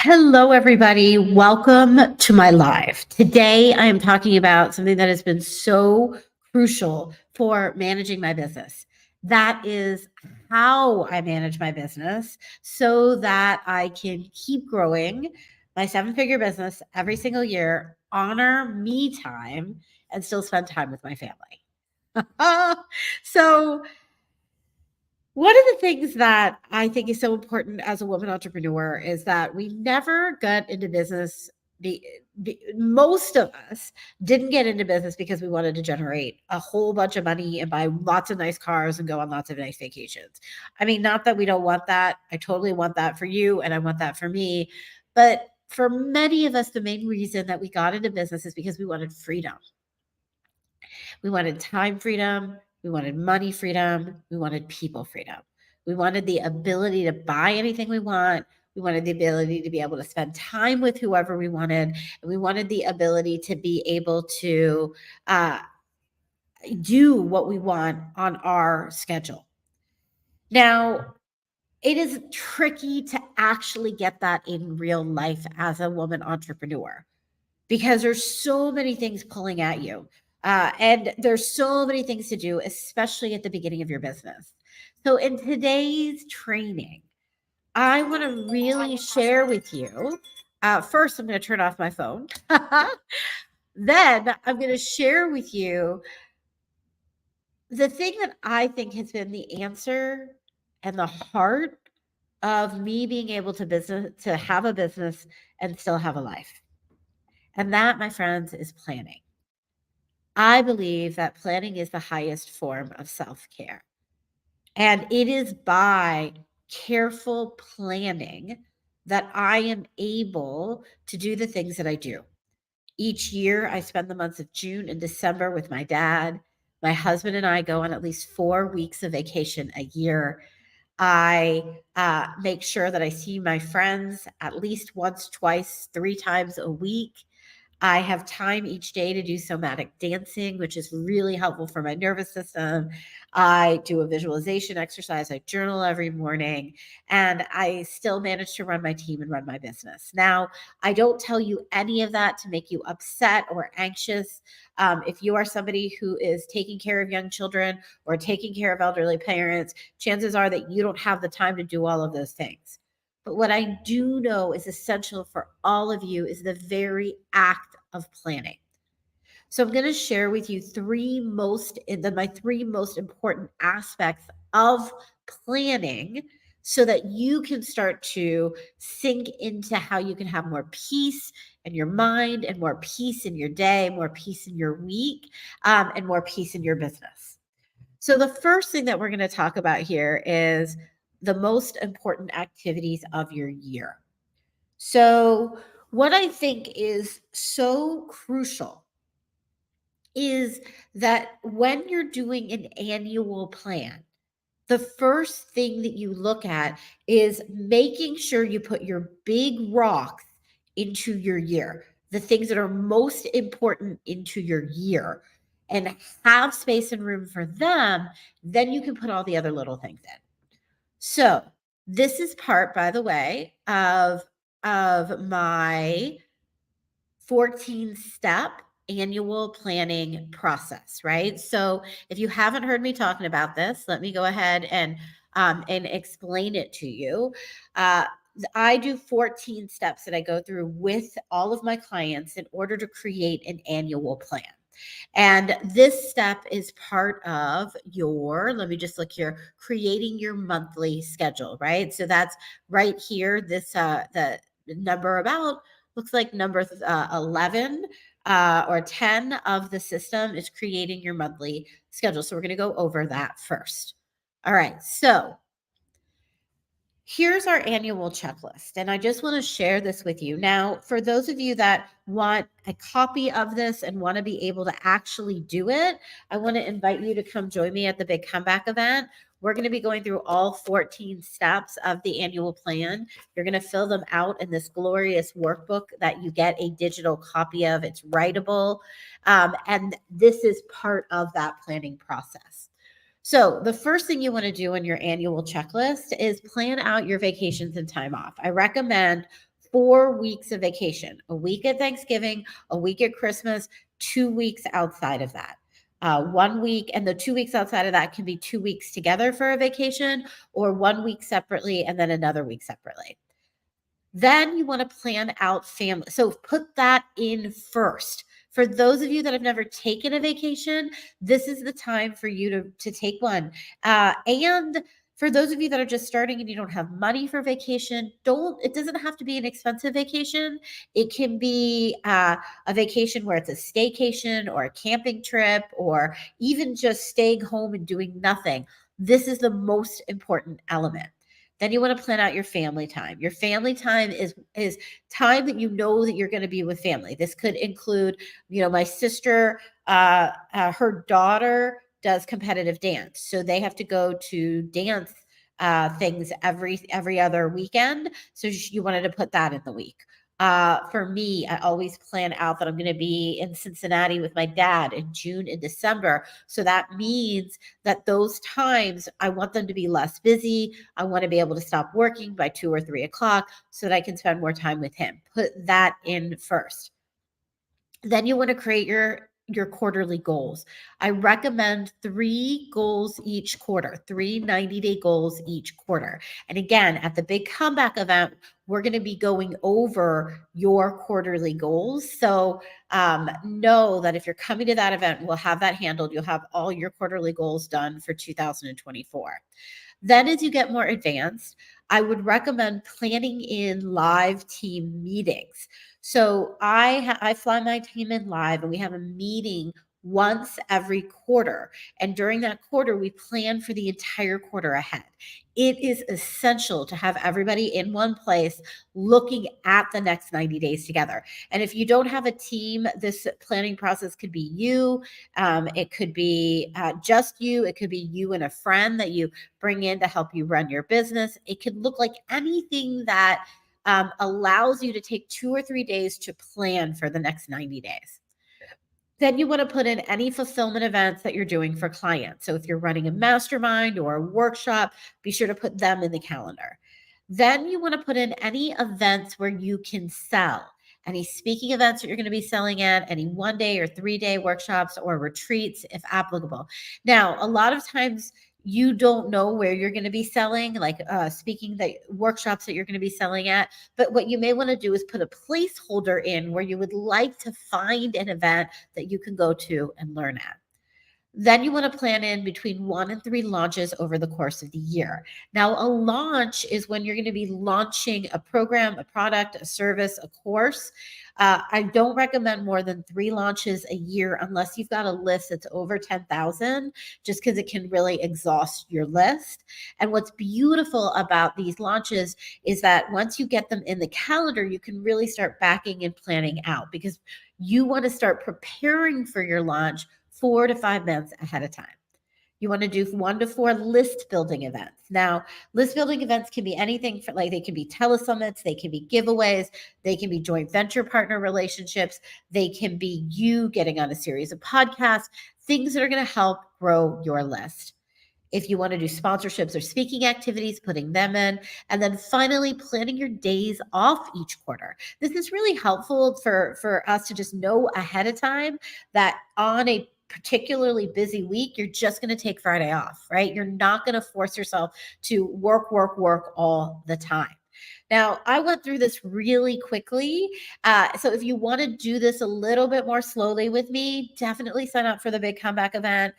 Hello, everybody. Welcome to my live. Today, I am talking about something that has been so crucial for managing my business. That is how I manage my business so that I can keep growing my seven-figure business every single year, honor me time, and still spend time with my family. so, one of the things that I think is so important as a woman entrepreneur is that we never got into business. Most of us didn't get into business because we wanted to generate a whole bunch of money and buy lots of nice cars and go on lots of nice vacations. I mean, not that we don't want that. I totally want that for you and I want that for me. But for many of us, the main reason that we got into business is because we wanted freedom. We wanted time freedom. We wanted money freedom. We wanted people freedom. We wanted the ability to buy anything we want. We wanted the ability to be able to spend time with whoever we wanted. And we wanted the ability to be able to uh, do what we want on our schedule. Now, it is tricky to actually get that in real life as a woman entrepreneur because there's so many things pulling at you. And there's so many things to do, especially at the beginning of your business. So, in today's training, I want to really share with you. First, I'm going to turn off my phone. Then, I'm going to share with you the thing that I think has been the answer and the heart of me being able to have a business and still have a life. And that, my friends, is planning. I believe that planning is the highest form of self care. And it is by careful planning that I am able to do the things that I do. Each year, I spend the months of June and December with my dad. My husband and I go on at least 4 weeks of vacation a year. I make sure that I see my friends at least once, twice, 3 times a week. I have time each day to do somatic dancing, which is really helpful for my nervous system. I do a visualization exercise. I journal every morning, and I still manage to run my team and run my business. Now, I don't tell you any of that to make you upset or anxious. If you are somebody who is taking care of young children or taking care of elderly parents, chances are that you don't have the time to do all of those things. But what I do know is essential for all of you is the very act of planning. So I'm going to share with you my three most important aspects of planning so that you can start to sink into how you can have more peace in your mind and more peace in your day, more peace in your week, and more peace in your business. So the first thing that we're going to talk about here is the most important activities of your year. So, what I think is so crucial is that when you're doing an annual plan, the first thing that you look at is making sure you put your big rocks into your year, the things that are most important into your year, and have space and room for them. Then you can put all the other little things in. So, this is part, by the way, of my 14-step annual planning process, right? So, if you haven't heard me talking about this, let me go ahead and explain it to you. Uh, I do 14 steps that I go through with all of my clients in order to create an annual plan. And this step is part of let me just look here, creating your monthly schedule, right? So that's right here. The number about looks like number 11 or 10 of the system is creating your monthly schedule. So we're going to go over that first. All right. So here's our annual checklist, and I just want to share this with you. Now, for those of you that want a copy of this and want to be able to actually do it, I want to invite you to come join me at the Big Comeback event. We're going to be going through all 14 steps of the annual plan. You're going to fill them out in this glorious workbook that you get a digital copy of. It's writable, and this is part of that planning process. So, the first thing you want to do on your annual checklist is plan out your vacations and time off. I recommend 4 weeks of vacation, a week at Thanksgiving, a week at Christmas, 2 weeks outside of that. 1 week, and the 2 weeks outside of that can be 2 weeks together for a vacation, or 1 week separately and then another week separately. Then you want to plan out family. So put that in first. For those of you that have never taken a vacation, this is the time for you to take one. And for those of you that are just starting and you don't have money for vacation, it doesn't have to be an expensive vacation. It can be a vacation where it's a staycation or a camping trip, or even just staying home and doing nothing. This is the most important element. Then you want to plan out your family time. Your family time is time that you know that you're going to be with family. This could include, my sister, her daughter does competitive dance, so they have to go to dance things every other weekend. So you wanted to put that in the week. For me, I always plan out that I'm going to be in Cincinnati with my dad in June and December. So that means that those times I want them to be less busy. I want to be able to stop working by 2 or 3 o'clock so that I can spend more time with him. Put that in first. Then you want to create your quarterly goals. I recommend 3 goals each quarter, 3 90-day goals each quarter. And again, at the Big Comeback event, we're going to be going over your quarterly goals. So know that if you're coming to that event, we'll have that handled. You'll have all your quarterly goals done for 2024. Then as you get more advanced, I would recommend planning in live team meetings. So I fly my team in live, and we have a meeting once every quarter. And during that quarter, we plan for the entire quarter ahead. It is essential to have everybody in one place looking at the next 90 days together. And if you don't have a team, this planning process could be you. It could be just you. It could be you and a friend that you bring in to help you run your business. It could look like anything that allows you to take 2 or 3 days to plan for the next 90 days. Then you want to put in any fulfillment events that you're doing for clients. So if you're running a mastermind or a workshop, be sure to put them in the calendar. Then you want to put in any events where you can sell. Any speaking events that you're going to be selling at, any 1-day or 3-day workshops or retreats, if applicable. Now, a lot of times you don't know where you're going to be selling, like speaking workshops that you're going to be selling at. But what you may want to do is put a placeholder in where you would like to find an event that you can go to and learn at. Then you want to plan in between 1 and 3 launches over the course of the year. Now, a launch is when you're going to be launching a program, a product, a service, a course. I don't recommend more than 3 launches a year unless you've got a list that's over 10,000, just because it can really exhaust your list. And what's beautiful about these launches is that once you get them in the calendar, you can really start backing and planning out, because you want to start preparing for your launch 4 to 5 months ahead of time. You want to do 1 to 4 list building events. Now, list building events can be anything they can be telesummits, they can be giveaways, they can be joint venture partner relationships, they can be you getting on a series of podcasts, things that are going to help grow your list. If you want to do sponsorships or speaking activities, putting them in. And then finally, planning your days off each quarter. This is really helpful for us to just know ahead of time that on a particularly busy week, you're just going to take Friday off, right? You're not going to force yourself to work all the time. Now, I went through this really quickly. So if you want to do this a little bit more slowly with me, definitely sign up for the Big Comeback event.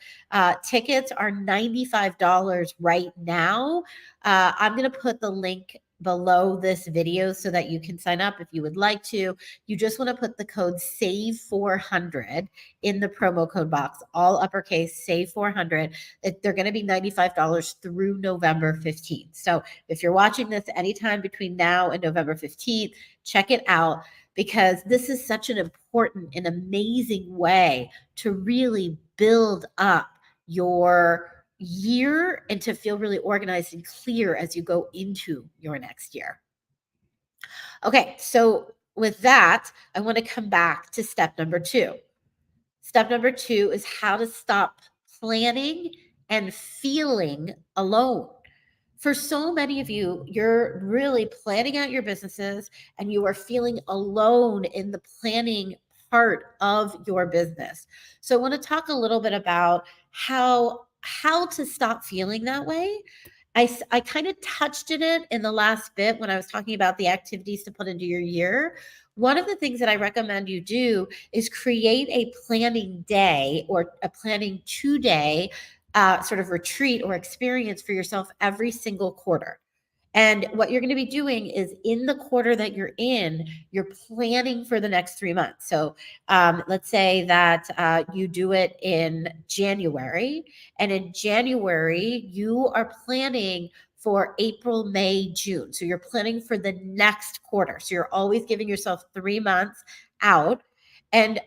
Tickets are $95 right now. I'm going to put the link below this video so that you can sign up if you would like to. You just want to put the code SAVE400 in the promo code box, all uppercase, SAVE400. They're going to be $95 through November 15th. So if you're watching this anytime between now and November 15th, check it out, because this is such an important and amazing way to really build up your year and to feel really organized and clear as you go into your next year. Okay, so with that, I want to come back to step number 2. Step number 2 is how to stop planning and feeling alone. For so many of you, you're really planning out your businesses and you are feeling alone in the planning part of your business. So I want to talk a little bit about how to stop feeling that way. I kind of touched in it in the last bit when I was talking about the activities to put into your year. One of the things that I recommend you do is create a planning day or a planning 2 day sort of retreat or experience for yourself every single quarter. And what you're going to be doing is in the quarter that you're in, you're planning for the next 3 months. So let's say that you do it in January, and in January, you are planning for April, May, June. So you're planning for the next quarter. So you're always giving yourself 3 months out. And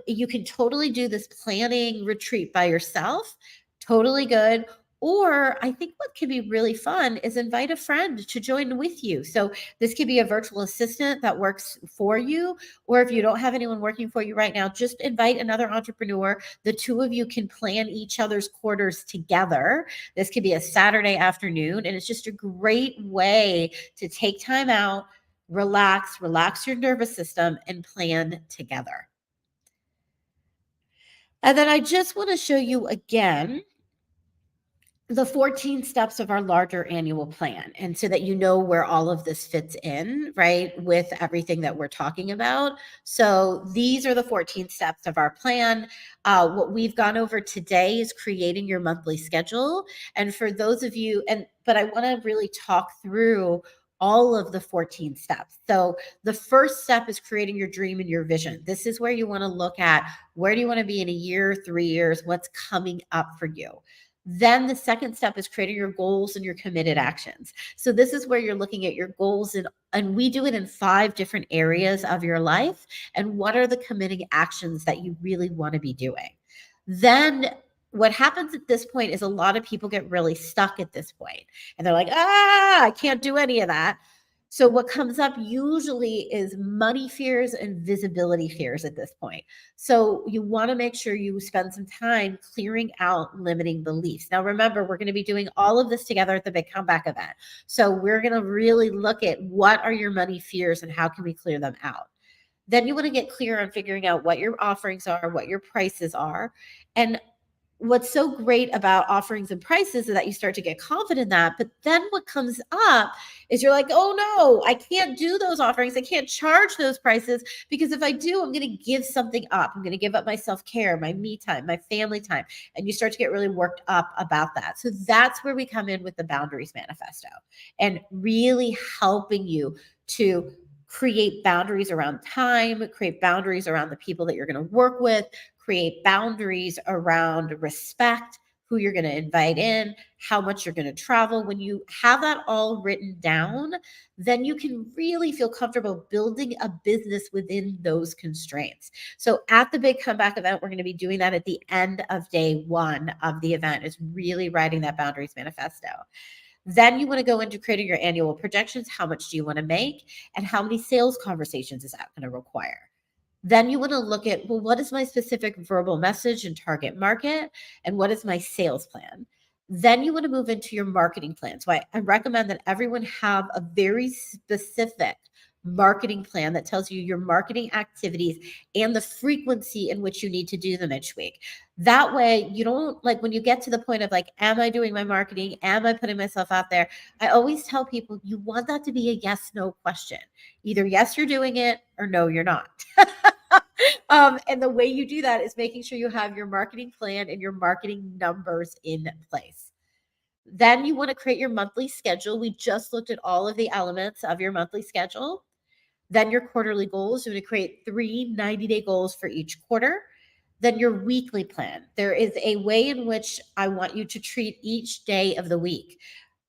you can totally do this planning retreat by yourself. Totally good. Or I think what can be really fun is invite a friend to join with you. So this could be a virtual assistant that works for you. Or if you don't have anyone working for you right now, just invite another entrepreneur. The two of you can plan each other's quarters together. This could be a Saturday afternoon, and it's just a great way to take time out, relax your nervous system, and plan together. And then I just want to show you again the 14 steps of our larger annual plan. And so that you know where all of this fits in, right, with everything that we're talking about. So these are the 14 steps of our plan. What we've gone over today is creating your monthly schedule. And for those of you, but I want to really talk through all of the 14 steps. So the first step is creating your dream and your vision. This is where you want to look at where do you want to be in a year, 3 years, what's coming up for you. Then the second step is creating your goals and your committed actions. So this is where you're looking at your goals, and we do it in 5 different areas of your life. And what are the committing actions that you really want to be doing? Then what happens at this point is a lot of people get really stuck at this point, and they're like, I can't do any of that. So what comes up usually is money fears and visibility fears at this point. So you want to make sure you spend some time clearing out limiting beliefs. Now, remember, we're going to be doing all of this together at the Big Comeback event. So we're going to really look at what are your money fears and how can we clear them out. Then you want to get clear on figuring out what your offerings are, what your prices are. And what's so great about offerings and prices is that you start to get confident in that. But then what comes up is you're like, oh no, I can't do those offerings. I can't charge those prices because if I do, I'm going to give something up. I'm going to give up my self-care, my me time, my family time. And you start to get really worked up about that. So that's where we come in with the Boundaries Manifesto and really helping you to create boundaries around time, create boundaries around the people that you're going to work with, create boundaries around respect, who you're going to invite in, how much you're going to travel. When you have that all written down, then you can really feel comfortable building a business within those constraints. So at the Big Comeback event, we're going to be doing that at the end of day 1 of the event, is really writing that Boundaries Manifesto. Then you want to go into creating your annual projections. How much do you want to make? And how many sales conversations is that going to require? Then you want to look at, well, what is my specific verbal message and target market? And what is my sales plan? Then you want to move into your marketing plan. So I recommend that everyone have a very specific marketing plan that tells you your marketing activities and the frequency in which you need to do them each week. That way, you don't, like, when you get to the point of like, am I doing my marketing? Am I putting myself out there? I always tell people you want that to be a yes, no question. Either yes, you're doing it, or no, you're not. And the way you do that is making sure you have your marketing plan and your marketing numbers in place. Then you want to create your monthly schedule. We just looked at all of the elements of your monthly schedule. Then your quarterly goals. You're going to create 3 90-day goals for each quarter. Then your weekly plan. There is a way in which I want you to treat each day of the week,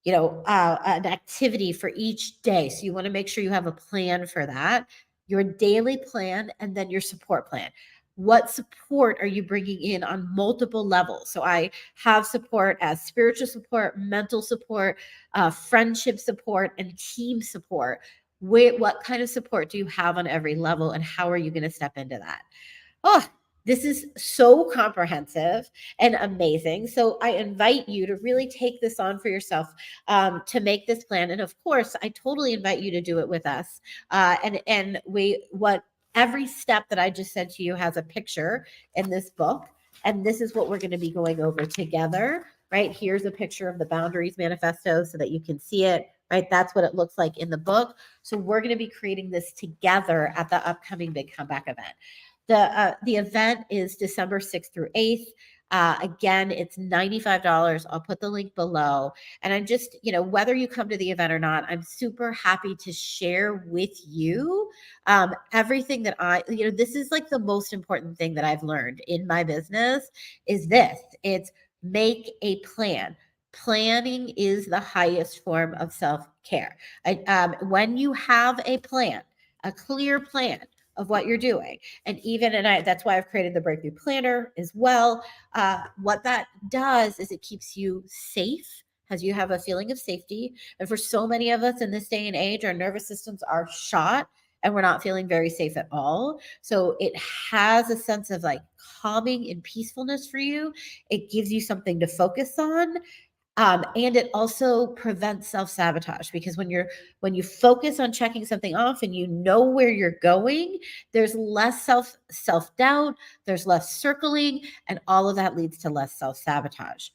an activity for each day. So you want to make sure you have a plan for that, your daily plan, and then your support plan. What support are you bringing in on multiple levels? So I have support as spiritual support, mental support, friendship support, and team support. What kind of support do you have on every level, and how are you going to step into that? Oh, This is so comprehensive and amazing. So I invite you to really take this on for yourself, to make this plan. And of course, I totally invite you to do it with us. Every step that I just said to you has a picture in this book. And this is what we're going to be going over together, right? Here's a picture of the Boundaries Manifesto so that you can see it, right? That's what it looks like in the book. So we're going to be creating this together at the upcoming Big Comeback event. The event is December 6th through 8th. Again, it's $95. I'll put the link below. And I'm just, whether you come to the event or not, I'm super happy to share with you everything that this is like the most important thing that I've learned in my business is this. It's make a plan. Planning is the highest form of self-care. When you have a plan, a clear plan of what you're doing, that's why I've created the Breakthrough Planner as well. What that does is it keeps you safe, as you have a feeling of safety. And for so many of us in this day and age, our nervous systems are shot and we're not feeling very safe at all. So it has a sense of like calming and peacefulness for you. It gives you something to focus on. And it also prevents self-sabotage, because when you focus on checking something off and you know where you're going, there's less self-doubt, there's less circling, and all of that leads to less self-sabotage.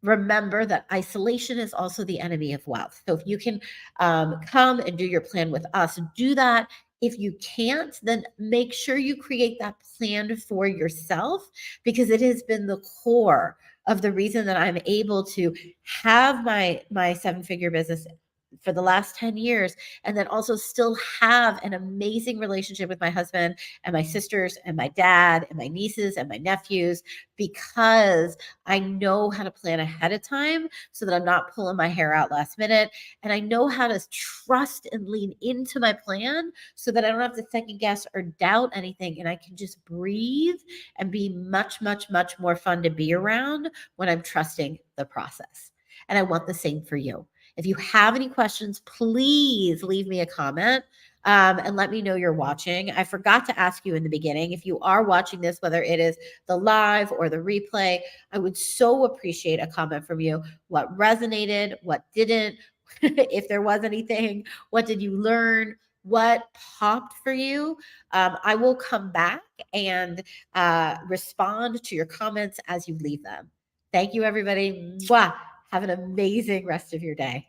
Remember that isolation is also the enemy of wealth. So if you can come and do your plan with us, do that. If you can't, then make sure you create that plan for yourself, because it has been the core of the reason that I'm able to have my 7-figure business for the last 10 years, and then also still have an amazing relationship with my husband and my sisters and my dad and my nieces and my nephews, because I know how to plan ahead of time so that I'm not pulling my hair out last minute. And I know how to trust and lean into my plan so that I don't have to second guess or doubt anything. And I can just breathe and be much, much, much more fun to be around when I'm trusting the process. And I want the same for you. If you have any questions, please leave me a comment and let me know you're watching. I forgot to ask you in the beginning, if you are watching this, whether it is the live or the replay, I would so appreciate a comment from you. What resonated, what didn't, if there was anything, what did you learn? What popped for you? I will come back and respond to your comments as you leave them. Thank you, everybody. Mwah. Have an amazing rest of your day.